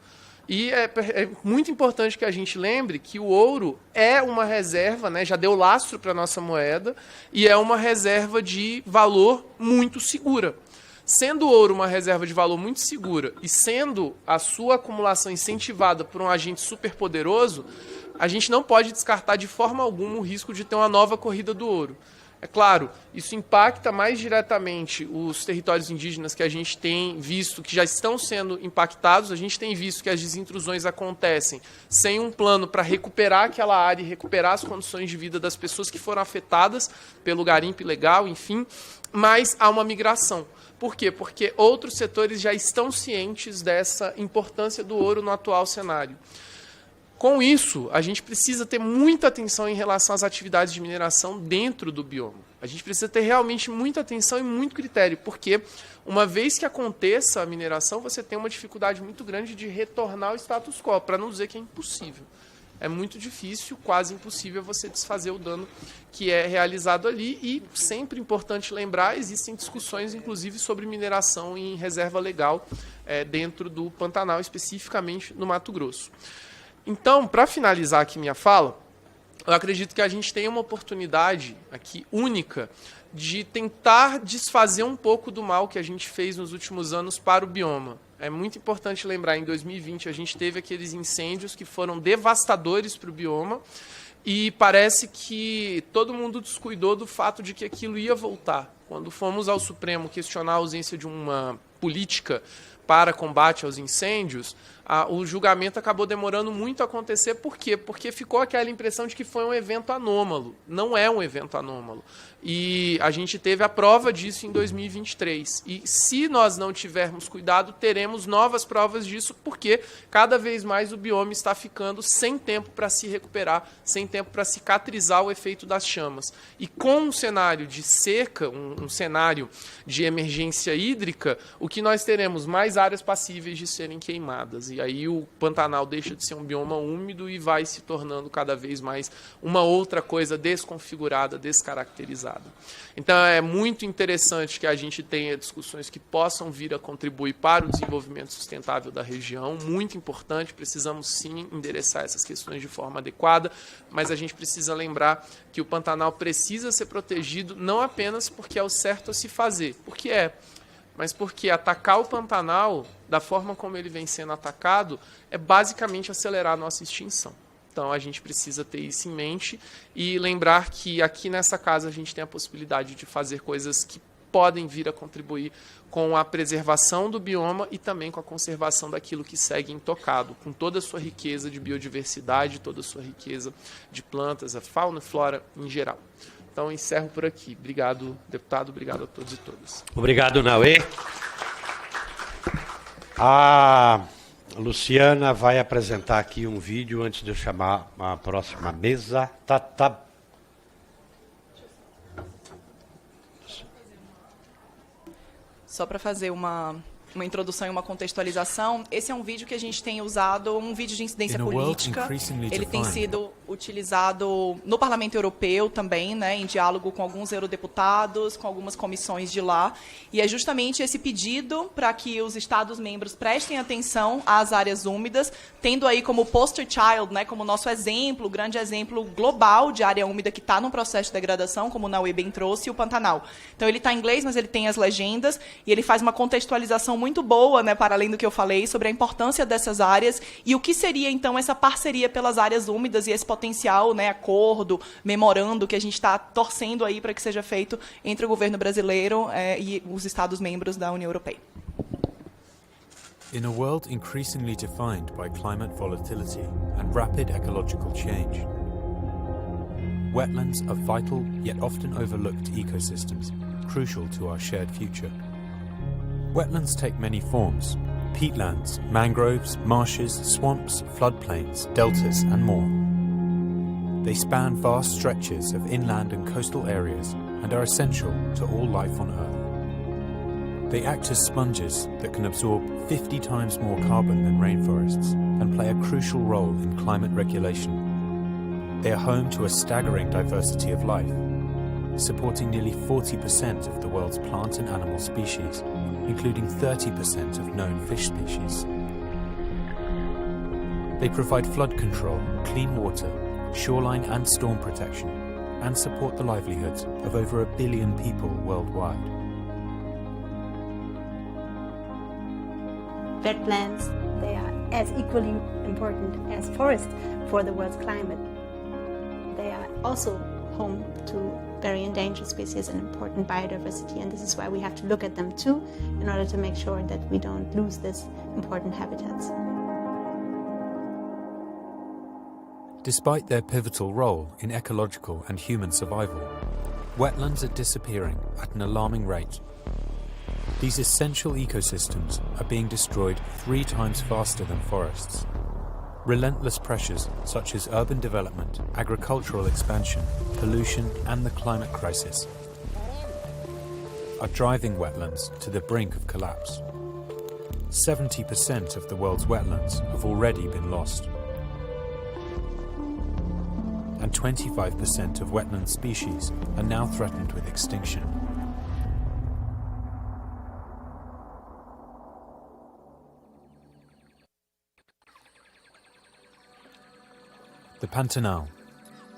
E é muito importante que a gente lembre que o ouro é uma reserva, né, já deu lastro para a nossa moeda, e é uma reserva de valor muito segura. Sendo o ouro uma reserva de valor muito segura e sendo a sua acumulação incentivada por um agente superpoderoso, a gente não pode descartar de forma alguma o risco de ter uma nova corrida do ouro. É claro, isso impacta mais diretamente os territórios indígenas que a gente tem visto que já estão sendo impactados. A gente tem visto que as desintrusões acontecem sem um plano para recuperar aquela área e recuperar as condições de vida das pessoas que foram afetadas pelo garimpo ilegal, enfim, mas há uma migração. Por quê? Porque outros setores já estão cientes dessa importância do ouro no atual cenário. Com isso, a gente precisa ter muita atenção em relação às atividades de mineração dentro do bioma. A gente precisa ter realmente muita atenção e muito critério, porque uma vez que aconteça a mineração, você tem uma dificuldade muito grande de retornar ao status quo, para não dizer que é impossível. É muito difícil, quase impossível você desfazer o dano que é realizado ali e, sempre importante lembrar, existem discussões, inclusive, sobre mineração em reserva legal dentro do Pantanal, especificamente no Mato Grosso. Então, para finalizar aqui minha fala, eu acredito que a gente tem uma oportunidade aqui única de tentar desfazer um pouco do mal que a gente fez nos últimos anos para o bioma. É muito importante lembrar, em 2020 a gente teve aqueles incêndios que foram devastadores para o bioma e parece que todo mundo descuidou do fato de que aquilo ia voltar. Quando fomos ao Supremo questionar a ausência de uma política para combate aos incêndios, o julgamento acabou demorando muito a acontecer. Por quê? Porque ficou aquela impressão de que foi um evento anômalo. Não é um evento anômalo. E a gente teve a prova disso em 2023. E se nós não tivermos cuidado, teremos novas provas disso, porque cada vez mais o bioma está ficando sem tempo para se recuperar, sem tempo para cicatrizar o efeito das chamas. E com um cenário de seca, um cenário de emergência hídrica, o que nós teremos? Mais áreas passíveis de serem queimadas. E aí o Pantanal deixa de ser um bioma úmido e vai se tornando cada vez mais uma outra coisa desconfigurada, descaracterizada. Então é muito interessante que a gente tenha discussões que possam vir a contribuir para o desenvolvimento sustentável da região, muito importante, precisamos sim endereçar essas questões de forma adequada, mas a gente precisa lembrar que o Pantanal precisa ser protegido não apenas porque é o certo a se fazer, porque mas porque atacar o Pantanal, da forma como ele vem sendo atacado, é basicamente acelerar a nossa extinção. Então a gente precisa ter isso em mente e lembrar que aqui nessa casa a gente tem a possibilidade de fazer coisas que podem vir a contribuir com a preservação do bioma e também com a conservação daquilo que segue intocado, com toda a sua riqueza de biodiversidade, toda a sua riqueza de plantas, a fauna e flora em geral. Então, encerro por aqui. Obrigado, deputado. Obrigado a todos e todas. Obrigado, Naue. A Luciana vai apresentar aqui um vídeo antes de eu chamar a próxima mesa. Tá. Só para fazer uma introdução e uma contextualização, esse é um vídeo que a gente tem usado, um vídeo de incidência política. Ele tem sido utilizado no Parlamento Europeu também, né, em diálogo com alguns eurodeputados, com algumas comissões de lá. E é justamente esse pedido para que os Estados-membros prestem atenção às áreas úmidas, tendo aí como poster child, né, como nosso exemplo, grande exemplo global de área úmida que está num processo de degradação, como o Naue bem trouxe, o Pantanal. Então, ele está em inglês, mas ele tem as legendas, e ele faz uma contextualização muito boa, né, para além do que eu falei, sobre a importância dessas áreas e o que seria, então, essa parceria pelas áreas úmidas e esse potencial, né, acordo, memorando que a gente está torcendo aí para que seja feito entre o governo brasileiro e os Estados-membros da União Europeia. In a world increasingly defined by climate volatility and rapid ecological change, wetlands are vital yet often overlooked ecosystems, crucial to our shared future. Wetlands take many forms: peatlands, mangroves, marshes, swamps, floodplains, deltas, and more. They span vast stretches of inland and coastal areas and are essential to all life on Earth. They act as sponges that can absorb 50 times more carbon than rainforests and play a crucial role in climate regulation. They are home to a staggering diversity of life, supporting nearly 40% of the world's plant and animal species, including 30% of known fish species. They provide flood control, clean water, shoreline and storm protection, and support the livelihoods of over 1 billion people worldwide. Wetlands, they are as equally important as forests for the world's climate. They are also home to very endangered species and important biodiversity, and this is why we have to look at them too in order to make sure that we don't lose this important habitats. Despite their pivotal role in ecological and human survival, wetlands are disappearing at an alarming rate. These essential ecosystems are being destroyed 3 times faster than forests. Relentless pressures such as urban development, agricultural expansion, pollution, and the climate crisis are driving wetlands to the brink of collapse. 70% of the world's wetlands have already been lost, and 25% of wetland species are now threatened with extinction. The Pantanal,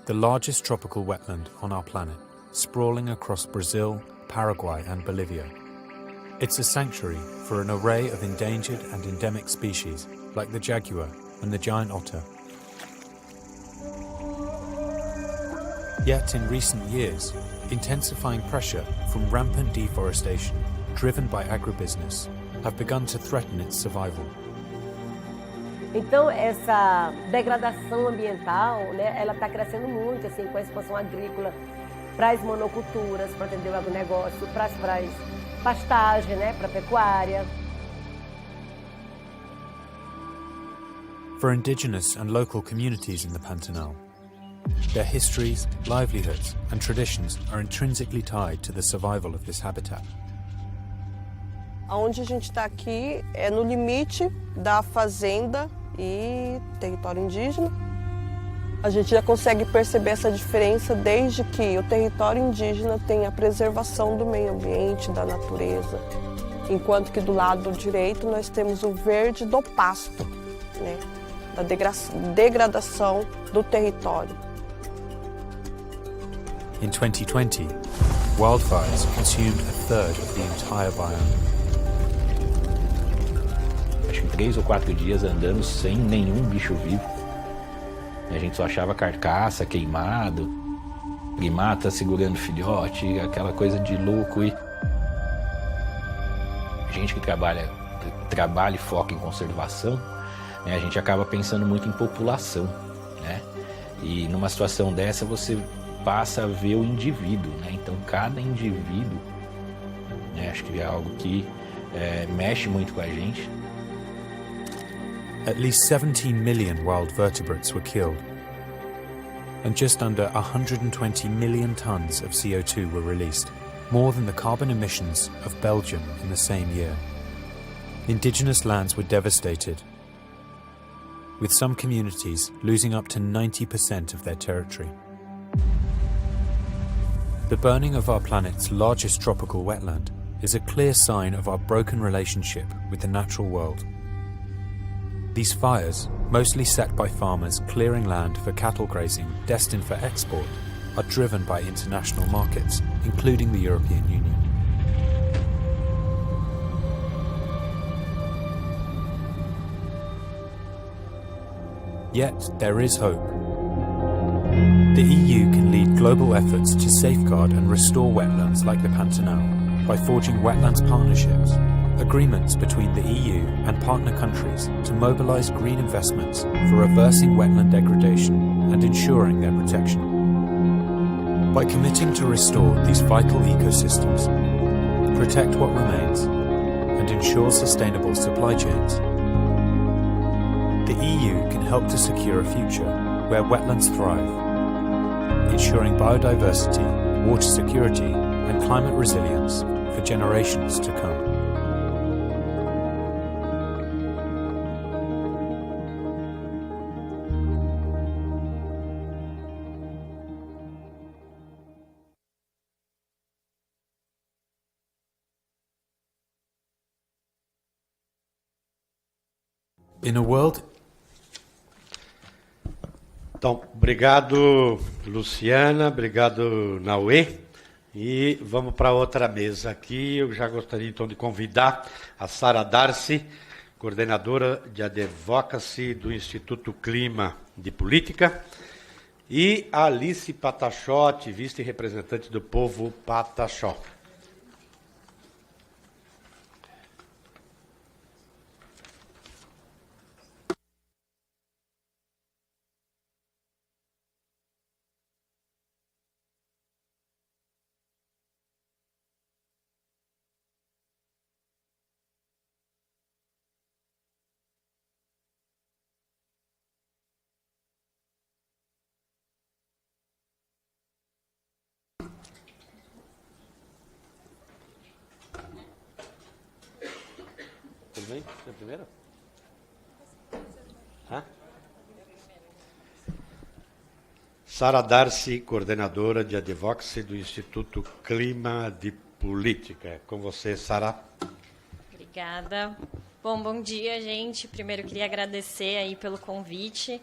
the largest tropical wetland on our planet, sprawling across Brazil, Paraguay and Bolivia. It's a sanctuary for an array of endangered and endemic species like the jaguar and the giant otter. Yet in recent years, intensifying pressure from rampant deforestation driven by agribusiness have begun to threaten its survival. Então, essa degradação ambiental, né, ela está crescendo muito, assim, com a expansão agrícola para as monoculturas, para atender o agronegócio, para as pastagem, né, para a pecuária. For indigenous and local communities in the Pantanal, their histories, livelihoods and traditions are intrinsically tied to the survival of this habitat. Onde a gente está aqui é no limite da fazenda e território indígena. A gente já consegue perceber essa diferença desde que o território indígena tem a preservação do meio ambiente, da natureza, enquanto que do lado direito nós temos o verde do pasto, né, da degradação do território. In 2020, wildfires consumed a third of the entire biome. Acho que 3 ou 4 dias andando sem nenhum bicho vivo. A gente só achava carcaça, queimado, e mata segurando filhote, aquela coisa de louco. E gente que trabalha e foca em conservação, né, a gente acaba pensando muito em população, né? E numa situação dessa você passa a ver o indivíduo, né? Então cada indivíduo, né, acho que é algo que mexe muito com a gente. At least 17 million wild vertebrates were killed, and just under 120 million tons of CO2 were released, more than the carbon emissions of Belgium in the same year. Indigenous lands were devastated, with some communities losing up to 90% of their territory. The burning of our planet's largest tropical wetland is a clear sign of our broken relationship with the natural world. These fires, mostly set by farmers clearing land for cattle grazing destined for export, are driven by international markets, including the European Union. Yet there is hope. The EU can lead global efforts to safeguard and restore wetlands like the Pantanal by forging wetlands partnerships, agreements between the EU and partner countries to mobilise green investments for reversing wetland degradation and ensuring their protection. By committing to restore these vital ecosystems, protect what remains, and ensure sustainable supply chains, the EU can help to secure a future where wetlands thrive, ensuring biodiversity, water security, and climate resilience for generations to come. In a world. Então, obrigado, Luciana, obrigado, Naue. E vamos para outra mesa aqui. Eu já gostaria, então, de convidar a Sara Darcy, coordenadora de Advocacy do Instituto Clima de Política, e a Alice Pataxó, ativista e representante do povo Pataxó. Tudo bem? Você é a primeira? Sara Darcy, coordenadora de Advocacy do Instituto Clima de Política. É com você, Sara. Obrigada. Bom dia, gente. Primeiro, queria agradecer aí pelo convite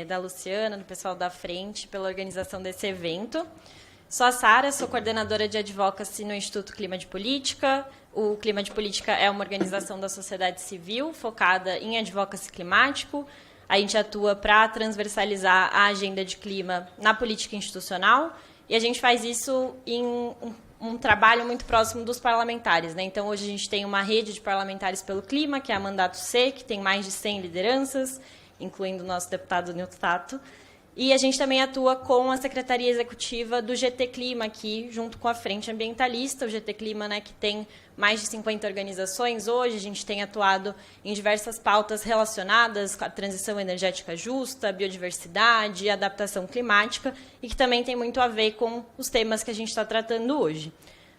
da Luciana, do pessoal da frente, pela organização desse evento. Sou a Sara, sou coordenadora de Advocacy no Instituto Clima de Política. O Clima de Política é uma organização da sociedade civil focada em advocacy climático. A gente atua para transversalizar a agenda de clima na política institucional e a gente faz isso em um trabalho muito próximo dos parlamentares, né? Então, hoje a gente tem uma rede de parlamentares pelo clima, que é a Mandato C, que tem mais de 100 lideranças, incluindo o nosso deputado Nilton Tato. E a gente também atua com a Secretaria Executiva do GT Clima, aqui, junto com a Frente Ambientalista, o GT Clima, né, que tem mais de 50 organizações. Hoje a gente tem atuado em diversas pautas relacionadas com a transição energética justa, biodiversidade, adaptação climática, e que também tem muito a ver com os temas que a gente está tratando hoje.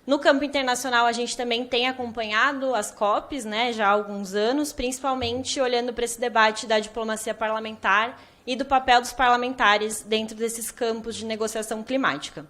No campo internacional, a gente também tem acompanhado as COPs, né, já há alguns anos, principalmente olhando para esse debate da diplomacia parlamentar e do papel dos parlamentares dentro desses campos de negociação climática.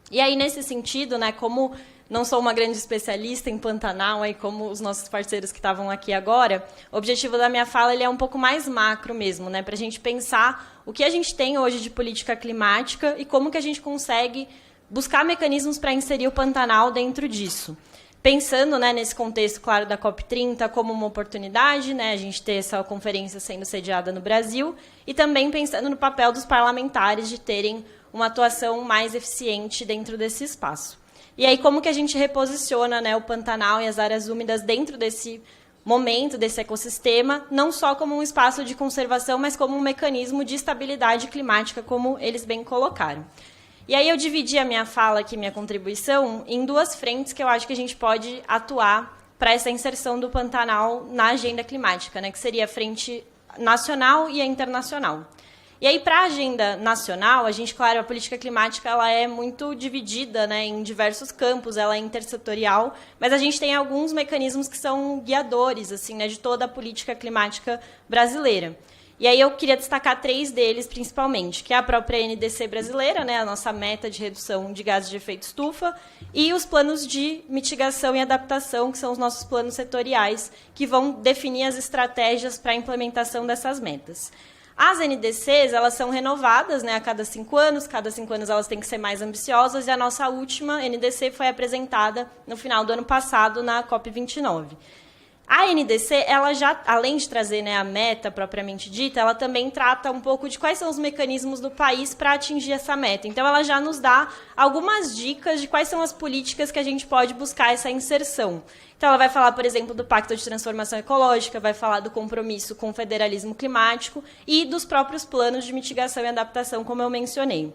E aí, nesse sentido, né, como não sou uma grande especialista em Pantanal, aí como os nossos parceiros que estavam aqui agora, o objetivo da minha fala ele é um pouco mais macro mesmo, né, para a gente pensar o que a gente tem hoje de política climática e como que a gente consegue buscar mecanismos para inserir o Pantanal dentro disso. Pensando, né, nesse contexto, claro, da COP30 como uma oportunidade, né, a gente ter essa conferência sendo sediada no Brasil, e também pensando no papel dos parlamentares de terem uma atuação mais eficiente dentro desse espaço. E aí, como que a gente reposiciona, né, o Pantanal e as áreas úmidas dentro desse momento, desse ecossistema, não só como um espaço de conservação, mas como um mecanismo de estabilidade climática, como eles bem colocaram. E aí eu dividi a minha fala aqui, minha contribuição, em duas frentes que eu acho que a gente pode atuar para essa inserção do Pantanal na agenda climática, né, que seria a frente nacional e a internacional. E aí, para a agenda nacional, a gente, claro, a política climática ela é muito dividida, né, em diversos campos, ela é intersetorial, mas a gente tem alguns mecanismos que são guiadores assim, né, de toda a política climática brasileira. E aí eu queria destacar 3 deles, principalmente, que é a própria NDC brasileira, né, a nossa meta de redução de gases de efeito estufa, e os planos de mitigação e adaptação, que são os nossos planos setoriais, que vão definir as estratégias para a implementação dessas metas. As NDCs, elas são renovadas, né, a cada 5 anos elas têm que ser mais ambiciosas, e a nossa última NDC foi apresentada no final do ano passado, na COP29. A NDC, ela já, além de trazer, né, a meta propriamente dita, ela também trata um pouco de quais são os mecanismos do país para atingir essa meta. Então, ela já nos dá algumas dicas de quais são as políticas que a gente pode buscar essa inserção. Então, ela vai falar, por exemplo, do Pacto de Transformação Ecológica, vai falar do compromisso com o federalismo climático e dos próprios planos de mitigação e adaptação, como eu mencionei.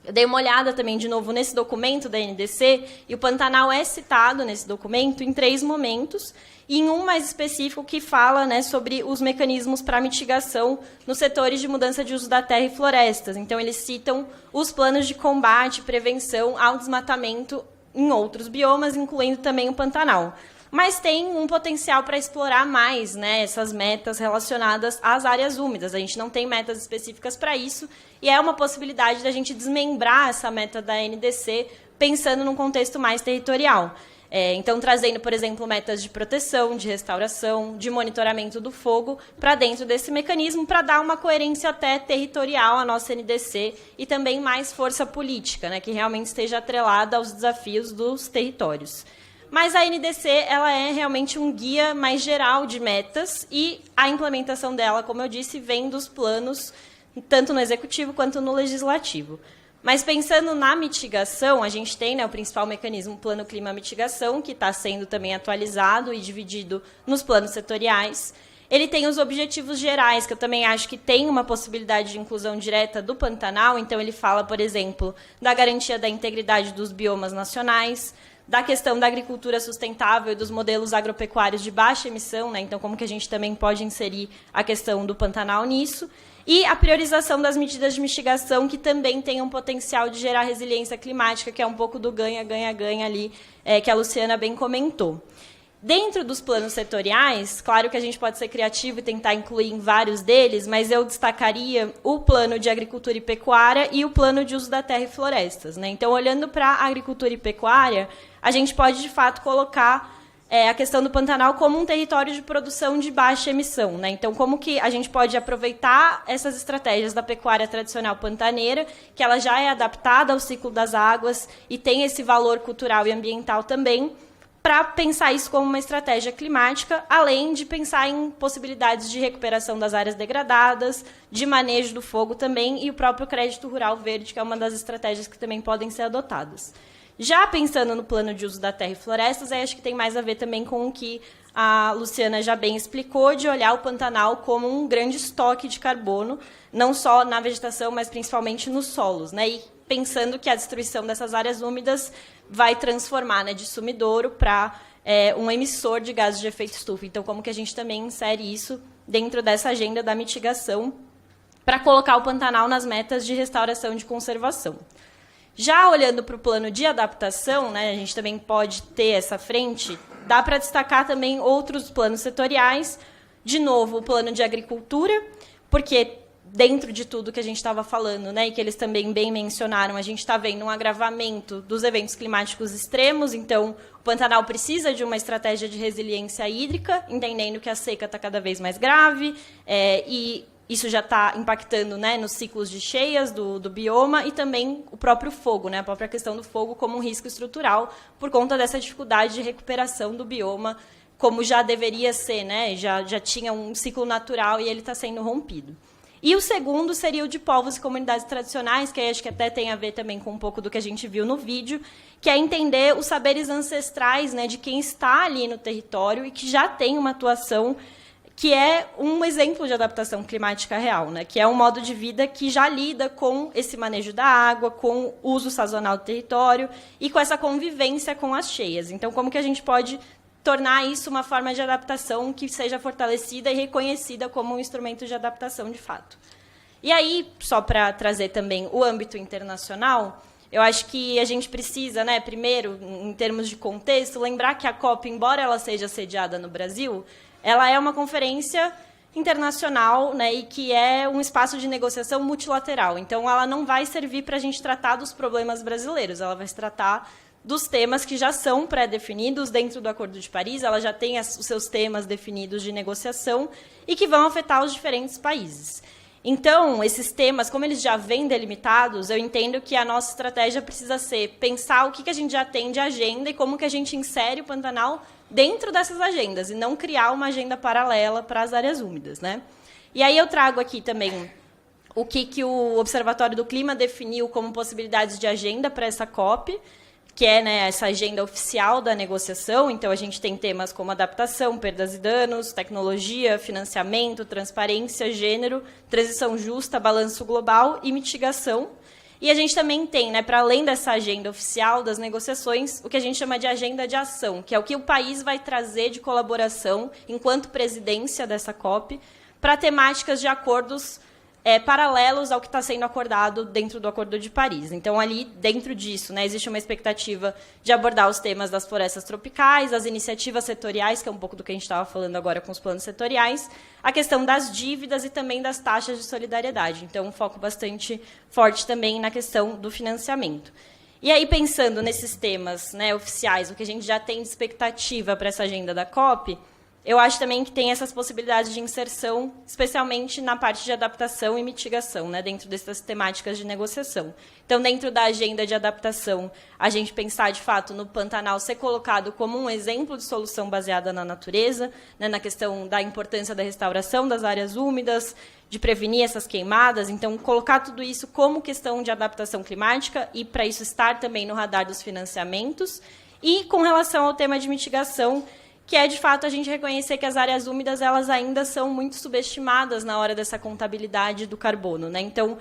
Eu dei uma olhada também, de novo, nesse documento da NDC, e o Pantanal é citado nesse documento em 3 momentos, e em um mais específico que fala, né, sobre os mecanismos para mitigação nos setores de mudança de uso da terra e florestas. Então, eles citam os planos de combate e prevenção ao desmatamento em outros biomas, incluindo também o Pantanal. Mas tem um potencial para explorar mais, né, essas metas relacionadas às áreas úmidas. A gente não tem metas específicas para isso, e é uma possibilidade da gente desmembrar essa meta da NDC, pensando num contexto mais territorial. Então, trazendo, por exemplo, metas de proteção, de restauração, de monitoramento do fogo para dentro desse mecanismo, para dar uma coerência até territorial à nossa NDC e também mais força política, né, que realmente esteja atrelada aos desafios dos territórios. Mas a NDC ela é realmente um guia mais geral de metas, e a implementação dela, como eu disse, vem dos planos, tanto no executivo quanto no legislativo. Mas pensando na mitigação, a gente tem, né, o principal mecanismo, o Plano Clima Mitigação, que está sendo também atualizado e dividido nos planos setoriais. Ele tem os objetivos gerais, que eu também acho que tem uma possibilidade de inclusão direta do Pantanal. Então, ele fala, por exemplo, da garantia da integridade dos biomas nacionais, da questão da agricultura sustentável e dos modelos agropecuários de baixa emissão, né? Então, como que a gente também pode inserir a questão do Pantanal nisso, e a priorização das medidas de mitigação, que também tem um potencial de gerar resiliência climática, que é um pouco do ganha-ganha-ganha ali, que a Luciana bem comentou. Dentro dos planos setoriais, claro que a gente pode ser criativo e tentar incluir em vários deles, mas eu destacaria o plano de agricultura e pecuária e o plano de uso da terra e florestas, né? Então, olhando para a agricultura e pecuária, a gente pode, de fato, colocar a questão do Pantanal como um território de produção de baixa emissão, né? Então, como que a gente pode aproveitar essas estratégias da pecuária tradicional pantaneira, que ela já é adaptada ao ciclo das águas e tem esse valor cultural e ambiental também, para pensar isso como uma estratégia climática, além de pensar em possibilidades de recuperação das áreas degradadas, de manejo do fogo também, e o próprio crédito rural verde, que é uma das estratégias que também podem ser adotadas. Já pensando no plano de uso da terra e florestas, acho que tem mais a ver também com o que a Luciana já bem explicou, de olhar o Pantanal como um grande estoque de carbono, não só na vegetação, mas principalmente nos solos, né? E pensando que a destruição dessas áreas úmidas vai transformar, né, de sumidouro para um emissor de gases de efeito estufa. Então, como que a gente também insere isso dentro dessa agenda da mitigação para colocar o Pantanal nas metas de restauração e de conservação. Já olhando para o plano de adaptação, né, a gente também pode ter essa frente, dá para destacar também outros planos setoriais, de novo, o plano de agricultura, porque dentro de tudo que a gente estava falando, né, e que eles também bem mencionaram, a gente está vendo um agravamento dos eventos climáticos extremos, então o Pantanal precisa de uma estratégia de resiliência hídrica, entendendo que a seca está cada vez mais grave, e isso já está impactando, né, nos ciclos de cheias do bioma, e também o próprio fogo, né, a própria questão do fogo como um risco estrutural, por conta dessa dificuldade de recuperação do bioma, como já deveria ser, né, já tinha um ciclo natural e ele está sendo rompido. E o segundo seria o de povos e comunidades tradicionais, que aí acho que até tem a ver também com um pouco do que a gente viu no vídeo, que é entender os saberes ancestrais, né, de quem está ali no território e que já tem uma atuação que é um exemplo de adaptação climática real, né, que é um modo de vida que já lida com esse manejo da água, com o uso sazonal do território e com essa convivência com as cheias. Então, como que a gente pode tornar isso uma forma de adaptação que seja fortalecida e reconhecida como um instrumento de adaptação de fato. E aí, só para trazer também o âmbito internacional, eu acho que a gente precisa, né, primeiro, em termos de contexto, lembrar que a COP, embora ela seja sediada no Brasil, ela é uma conferência internacional, né, e que é um espaço de negociação multilateral. Então, ela não vai servir para a gente tratar dos problemas brasileiros, ela vai se tratar dos temas que já são pré-definidos dentro do Acordo de Paris, ela já tem os seus temas definidos de negociação e que vão afetar os diferentes países. Então, esses temas, como eles já vêm delimitados, eu entendo que a nossa estratégia precisa ser pensar o que a gente já tem de agenda e como que a gente insere o Pantanal dentro dessas agendas, e não criar uma agenda paralela para as áreas úmidas, né? E aí eu trago aqui também o que o Observatório do Clima definiu como possibilidades de agenda para essa COP, que é, né, essa agenda oficial da negociação. Então, a gente tem temas como adaptação, perdas e danos, tecnologia, financiamento, transparência, gênero, transição justa, balanço global e mitigação. E a gente também tem, né, para além dessa agenda oficial das negociações, o que a gente chama de agenda de ação, que é o que o país vai trazer de colaboração, enquanto presidência dessa COP, para temáticas de acordos paralelos ao que está sendo acordado dentro do Acordo de Paris. Então, ali, dentro disso, né, existe uma expectativa de abordar os temas das florestas tropicais, as iniciativas setoriais, que é um pouco do que a gente estava falando agora com os planos setoriais, a questão das dívidas e também das taxas de solidariedade. Então, um foco bastante forte também na questão do financiamento. E aí, pensando nesses temas, né, oficiais, o que a gente já tem de expectativa para essa agenda da COP, eu acho também que tem essas possibilidades de inserção, especialmente na parte de adaptação e mitigação, né, dentro dessas temáticas de negociação. Então, dentro da agenda de adaptação, a gente pensar, de fato, no Pantanal ser colocado como um exemplo de solução baseada na natureza, né, na questão da importância da restauração das áreas úmidas, de prevenir essas queimadas. Então, colocar tudo isso como questão de adaptação climática e, para isso, estar também no radar dos financiamentos. E, com relação ao tema de mitigação, que é, de fato, a gente reconhecer que as áreas úmidas elas ainda são muito subestimadas na hora dessa contabilidade do carbono, né? Então,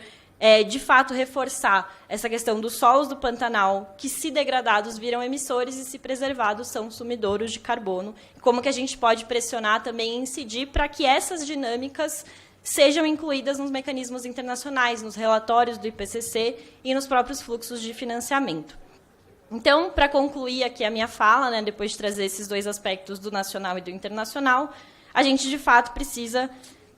de fato, reforçar essa questão dos solos do Pantanal, que, se degradados, viram emissores e, se preservados, são sumidouros de carbono. Como que a gente pode pressionar também e incidir para que essas dinâmicas sejam incluídas nos mecanismos internacionais, nos relatórios do IPCC e nos próprios fluxos de financiamento. Então, para concluir aqui a minha fala, né, depois de trazer esses dois aspectos do nacional e do internacional, a gente, de fato, precisa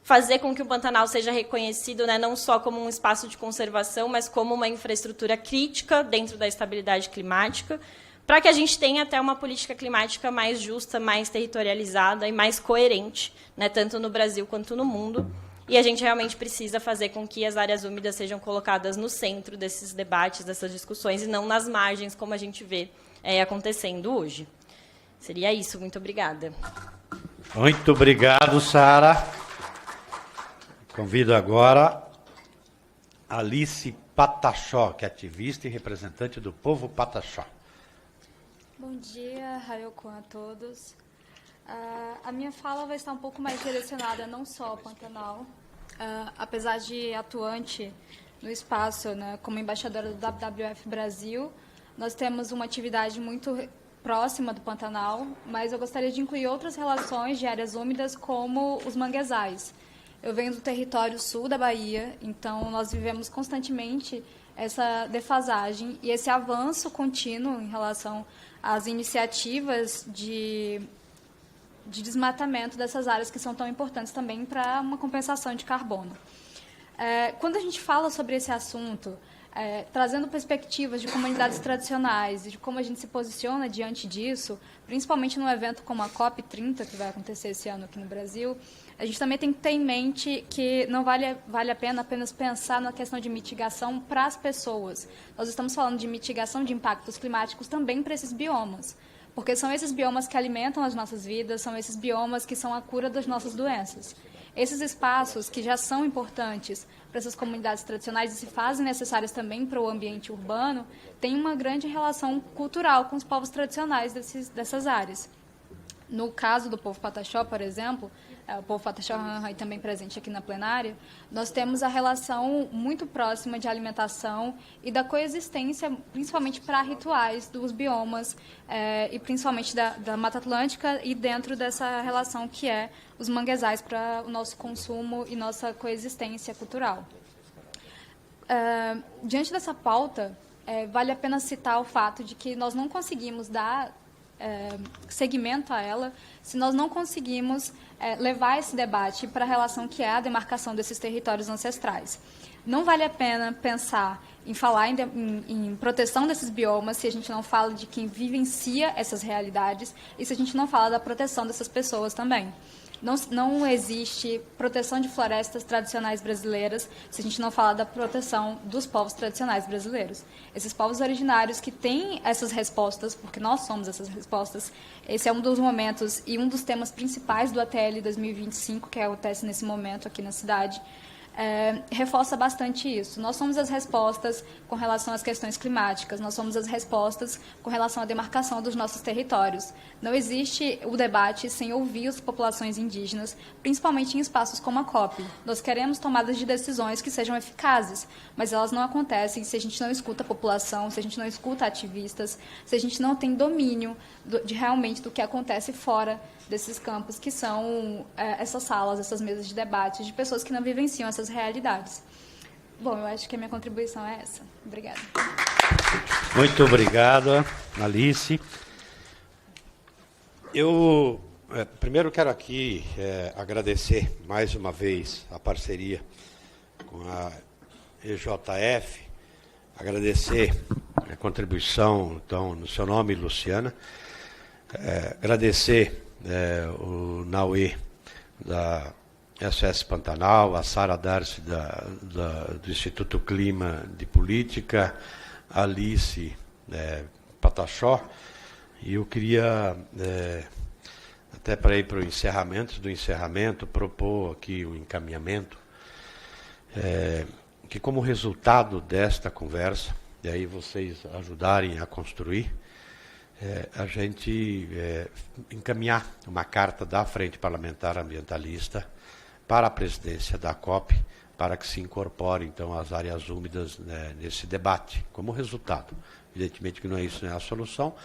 fazer com que o Pantanal seja reconhecido, né, não só como um espaço de conservação, mas como uma infraestrutura crítica dentro da estabilidade climática, para que a gente tenha até uma política climática mais justa, mais territorializada e mais coerente, né, tanto no Brasil quanto no mundo. E a gente realmente precisa fazer com que as áreas úmidas sejam colocadas no centro desses debates, dessas discussões, e não nas margens, como a gente vê acontecendo hoje. Seria isso. Muito obrigada. Muito obrigado, Sara. Convido agora Alice Pataxó, que é ativista e representante do povo Pataxó. Bom dia, Hayokon a todos. A minha fala vai estar um pouco mais direcionada não só ao Pantanal, apesar de atuante no espaço, né, como embaixadora do WWF Brasil, nós temos uma atividade muito próxima do Pantanal, mas eu gostaria de incluir outras relações de áreas úmidas, como os manguezais. Eu venho do território sul da Bahia, então nós vivemos constantemente essa defasagem e esse avanço contínuo em relação às iniciativas de desmatamento dessas áreas que são tão importantes também para uma compensação de carbono. Quando a gente fala sobre esse assunto, trazendo perspectivas de comunidades tradicionais e de como a gente se posiciona diante disso, principalmente num evento como a COP30, que vai acontecer esse ano aqui no Brasil, a gente também tem que ter em mente que não vale a pena apenas pensar na questão de mitigação para as pessoas. Nós estamos falando de mitigação de impactos climáticos também para esses biomas, porque são esses biomas que alimentam as nossas vidas, são esses biomas que são a cura das nossas doenças. Esses espaços que já são importantes para essas comunidades tradicionais e se fazem necessárias também para o ambiente urbano, têm uma grande relação cultural com os povos tradicionais dessas áreas. No caso do povo Pataxó, por exemplo, o povo Pataxó e também presente aqui na plenária, nós temos a relação muito próxima de alimentação e da coexistência, principalmente para rituais dos biomas, e principalmente da Mata Atlântica, e dentro dessa relação que é os manguezais para o nosso consumo e nossa coexistência cultural. Diante dessa pauta, vale a pena citar o fato de que nós não conseguimos dar segmento a ela se nós não conseguimos levar esse debate para a relação que é a demarcação desses territórios ancestrais. Não vale a pena pensar em falar em proteção desses biomas se a gente não fala de quem vivencia essas realidades e se a gente não fala da proteção dessas pessoas também. Não existe proteção de florestas tradicionais brasileiras se a gente não falar da proteção dos povos tradicionais brasileiros. Esses povos originários que têm essas respostas, porque nós somos essas respostas, esse é um dos momentos e um dos temas principais do ATL 2025, que acontece nesse momento aqui na cidade, reforça bastante isso. Nós somos as respostas com relação às questões climáticas, nós somos as respostas com relação à demarcação dos nossos territórios. Não existe o debate sem ouvir as populações indígenas, principalmente em espaços como a COP. Nós queremos tomadas de decisões que sejam eficazes, mas elas não acontecem se a gente não escuta a população, se a gente não escuta ativistas, se a gente não tem domínio realmente do que acontece fora desses campos, que são essas salas, essas mesas de debate, de pessoas que não vivenciam essas realidades. Bom, eu acho que a minha contribuição é essa. Obrigada. Muito obrigado, Alice. Eu primeiro quero aqui agradecer mais uma vez a parceria com a EJF, agradecer a contribuição, então, no seu nome, Luciana, agradecer o Naue da SOS Pantanal, a Sara Darcy do Instituto Clima de Política, a Alice Pataxó, e eu queria, até para ir para o encerramento, propor aqui um encaminhamento, que como resultado desta conversa, e aí vocês ajudarem a construir, a gente encaminhar uma carta da Frente Parlamentar Ambientalista para a presidência da COP, para que se incorpore, então, as áreas úmidas nesse debate, como resultado. Evidentemente que isso não é a solução,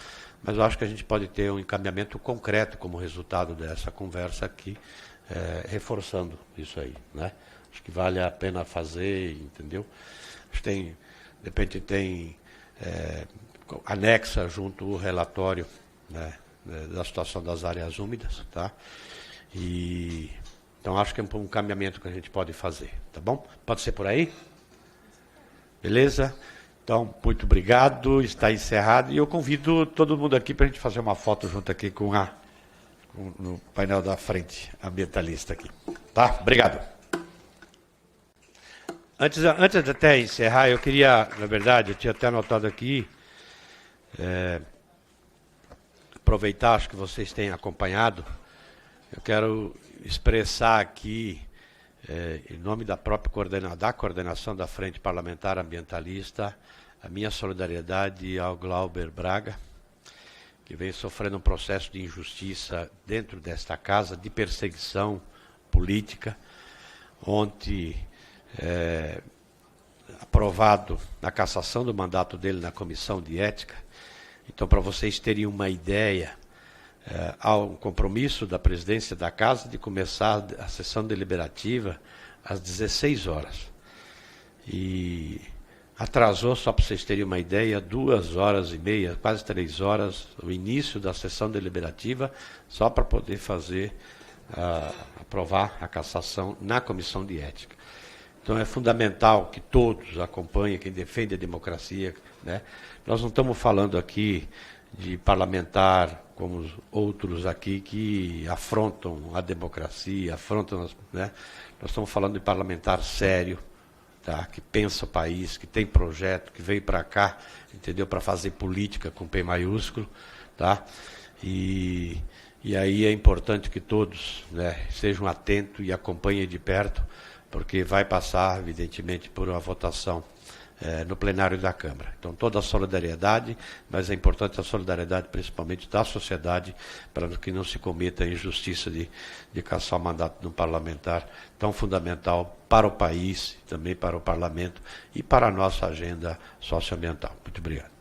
mas eu acho que a gente pode ter um encaminhamento concreto como resultado dessa conversa aqui, reforçando isso aí, né? Acho que vale a pena fazer, entendeu? Acho que de repente anexa junto o relatório, né, da situação das áreas úmidas, tá? E então acho que é um encaminhamento que a gente pode fazer, tá bom? Pode ser por aí? Beleza? Então, muito obrigado, está encerrado, e eu convido todo mundo aqui para a gente fazer uma foto junto aqui no painel da Frente Ambientalista aqui, tá? Obrigado. Antes de até encerrar, eu queria, na verdade, eu tinha até anotado aqui, aproveitar, acho que vocês têm acompanhado, eu quero expressar aqui, em nome da própria coordenação da Frente Parlamentar Ambientalista, a minha solidariedade ao Glauber Braga, que vem sofrendo um processo de injustiça dentro desta casa, de perseguição política. Ontem, aprovado a cassação do mandato dele na Comissão de Ética. Então, para vocês terem uma ideia, há um compromisso da presidência da Casa de começar a sessão deliberativa às 16 horas. E atrasou, só para vocês terem uma ideia, 2 horas e meia, quase 3 horas, o início da sessão deliberativa, só para poder aprovar a cassação na Comissão de Ética. Então, é fundamental que todos acompanhem, quem defende a democracia, né? Nós não estamos falando aqui de parlamentar como outros aqui que afrontam a democracia, né? Nós estamos falando de parlamentar sério, tá? Que pensa o país, que tem projeto, que veio para cá, entendeu? Para fazer política com P maiúsculo, tá? E E aí é importante que todos, né, sejam atentos e acompanhem de perto, porque vai passar, evidentemente, por uma votação no plenário da Câmara. Então, toda a solidariedade, mas é importante a solidariedade principalmente da sociedade, para que não se cometa a injustiça de cassar o mandato de um parlamentar tão fundamental para o país, também para o parlamento e para a nossa agenda socioambiental. Muito obrigado.